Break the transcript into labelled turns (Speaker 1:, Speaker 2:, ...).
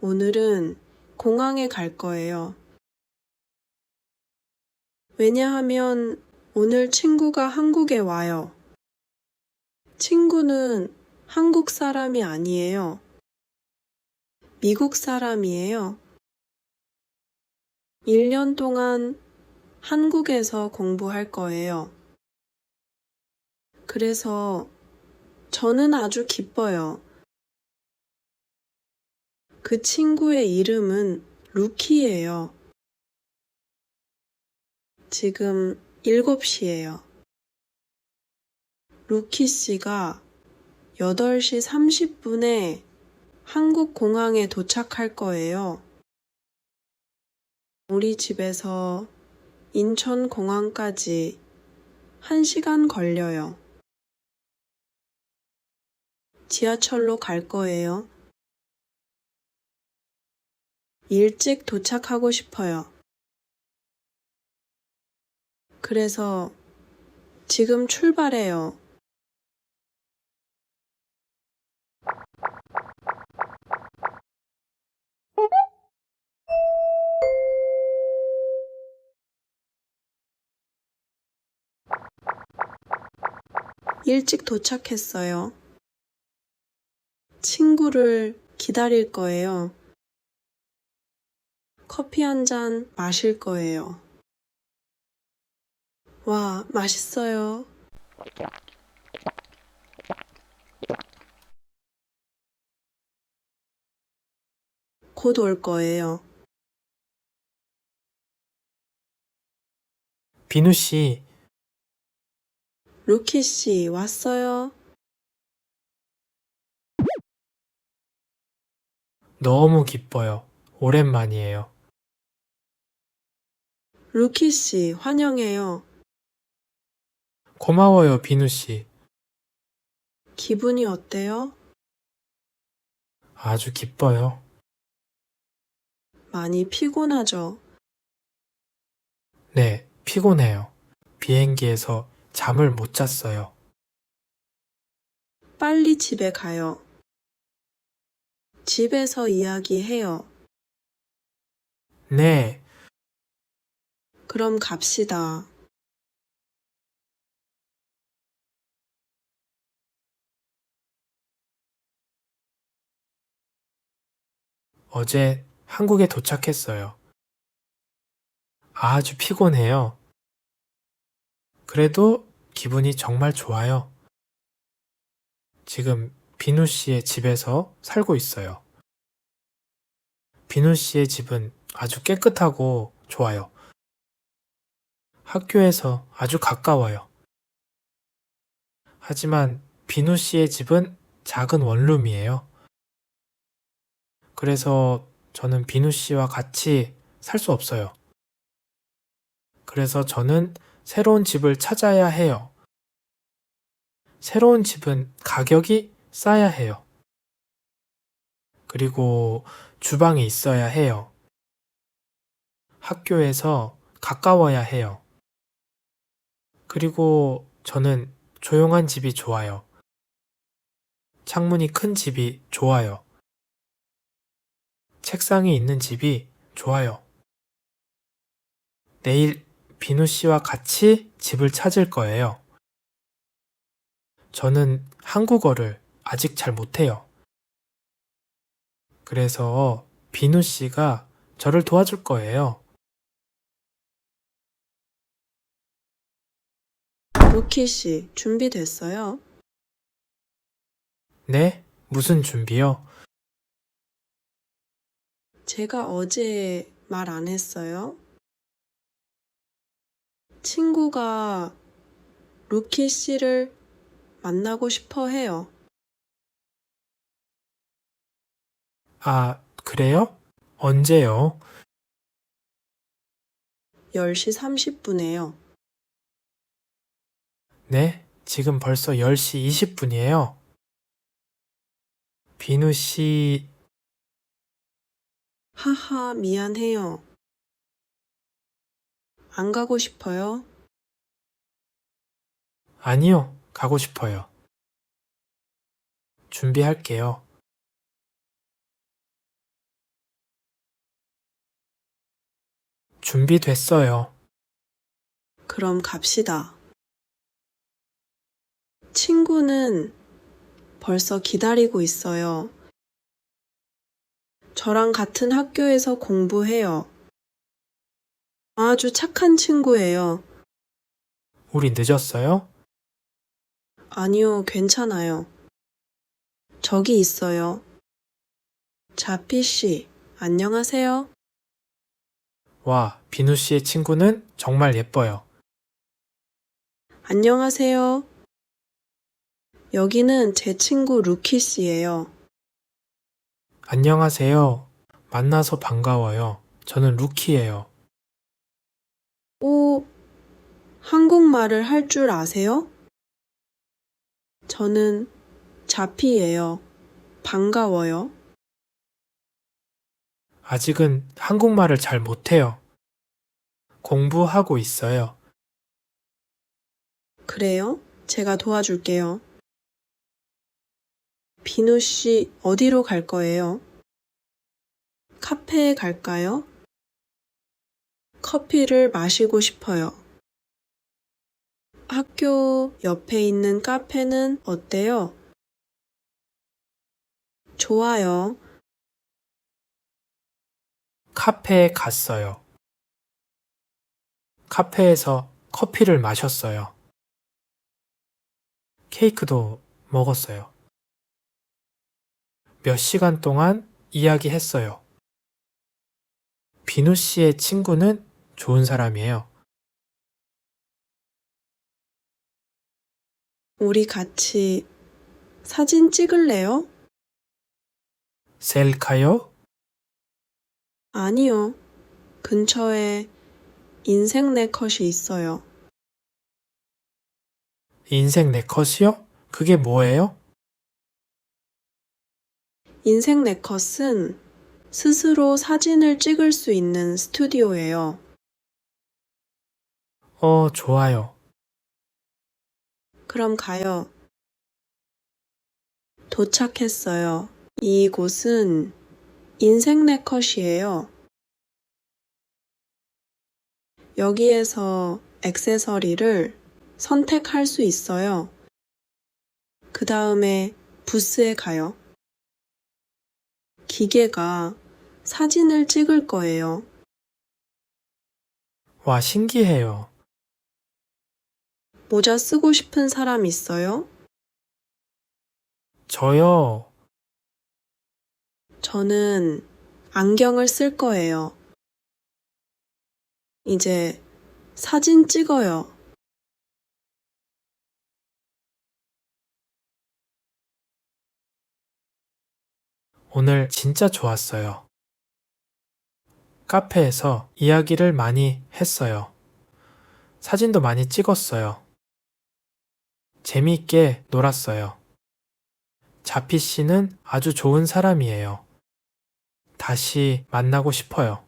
Speaker 1: 오늘은 공항에 갈 거예요. 왜냐하면 오늘 친구가 한국에 와요. 친구는 한국 사람이 아니에요. 미국 사람이에요. 1년 동안 한국에서 공부할 거예요. 그래서 저는 아주 기뻐요. 그 친구의 이름은 루키예요. 지금 7시예요. 루키 씨가 8시 30분에 한국 공항에 도착할 거예요. 우리 집에서 인천 공항까지 1시간 걸려요. 지하철로 갈 거예요. 일찍 도착하고 싶어요. 그래서 지금 출발해요. 일찍 도착했어요. 친구를 기다릴 거예요. 커피 한 잔 마실 거예요. 와, 맛있어요. 곧 올 거예요.
Speaker 2: 비누 씨,
Speaker 1: 루키 씨, 왔어요?
Speaker 2: 너무 기뻐요. 오랜만이에요.
Speaker 1: 루키 씨, 환영해요.
Speaker 2: 고마워요, 비누 씨.
Speaker 1: 기분이 어때요?
Speaker 2: 아주 기뻐요.
Speaker 1: 많이 피곤하죠?
Speaker 2: 네, 피곤해요. 비행기에서 잠을 못 잤어요.
Speaker 1: 빨리 집에 가요. 집에서 이야기해요.
Speaker 2: 네,
Speaker 1: 그럼 갑시다.
Speaker 2: 어제 한국에 도착했어요. 아주 피곤해요. 그래도 기분이 정말 좋아요. 지금 비누 씨의 집에서 살고 있어요. 비누 씨의 집은 아주 깨끗하고 좋아요. 학교에서 아주 가까워요. 하지만 비누 씨의 집은 작은 원룸이에요. 그래서 저는 비누 씨와 같이 살 수 없어요. 그래서 저는 새로운 집을 찾아야 해요. 새로운 집은 가격이 싸야 해요. 그리고 주방이 있어야 해요. 학교에서 가까워야 해요. 그리고 저는 조용한 집이 좋아요. 창문이 큰 집이 좋아요. 책상이 있는 집이 좋아요. 내일 비누 씨와 같이 집을 찾을 거예요. 저는 한국어를 아직 잘 못해요. 그래서 비누 씨가 저를 도와줄 거예요.
Speaker 1: 루키 씨, 준비됐어요?
Speaker 2: 네? 무슨 준비요?
Speaker 1: 제가 어제 말 안 했어요? 친구가 루키 씨를 만나고 싶어 해요.
Speaker 2: 아, 그래요? 언제요?
Speaker 1: 10시 30분에요.
Speaker 2: 네? 지금 벌써 10시 20분이에요. 비누 씨,
Speaker 1: 하하, 미안해요. 안 가고 싶어요?
Speaker 2: 아니요, 가고 싶어요. 준비할게요. 준비됐어요.
Speaker 1: 그럼 갑시다. 친구는 벌써 기다리고 있어요. 저랑 같은 학교에서 공부해요. 아주 착한 친구예요.
Speaker 2: 우리 늦었어요?
Speaker 1: 아니요, 괜찮아요. 저기 있어요. 자피 씨, 안녕하세요.
Speaker 2: 와, 비누 씨의 친구는 정말 예뻐요.
Speaker 1: 안녕하세요. 여기는 제 친구 루키 씨예요.
Speaker 2: 안녕하세요. 만나서 반가워요. 저는 루키예요.
Speaker 1: 오, 한국말을 할 줄 아세요? 저는 자피예요. 반가워요.
Speaker 2: 아직은 한국말을 잘 못해요. 공부하고 있어요.
Speaker 1: 그래요? 제가 도와줄게요. 비누 씨, 어디로 갈 거예요? 카페에 갈까요? 커피를 마시고 싶어요. 학교 옆에 있는 카페는 어때요? 좋아요.
Speaker 2: 카페에 갔어요. 카페에서 커피를 마셨어요. 케이크도 먹었어요. 몇 시간 동안 이야기했어요. 비누 씨의 친구는 좋은 사람이에요.
Speaker 1: 우리 같이 사진 찍을래요?
Speaker 2: 셀카요?
Speaker 1: 아니요. 근처에 인생 네컷이 있어요.
Speaker 2: 인생 네컷이요? 그게 뭐예요?
Speaker 1: 인생 네컷은 스스로 사진을 찍을 수 있는 스튜디오예요.
Speaker 2: 좋아요.
Speaker 1: 그럼 가요. 도착했어요. 이곳은 인생 네컷이에요. 여기에서 액세서리를 선택할 수 있어요. 그 다음에 부스에 가요. 기계가 사진을 찍을 거예요.
Speaker 2: 와, 신기해요.
Speaker 1: 모자 쓰고 싶은 사람 있어요?
Speaker 2: 저요.
Speaker 1: 저는 안경을 쓸 거예요. 이제 사진 찍어요.
Speaker 2: 오늘 진짜 좋았어요. 카페에서 이야기를 많이 했어요. 사진도 많이 찍었어요. 재미있게 놀았어요. 자피 씨는 아주 좋은 사람이에요. 다시 만나고 싶어요.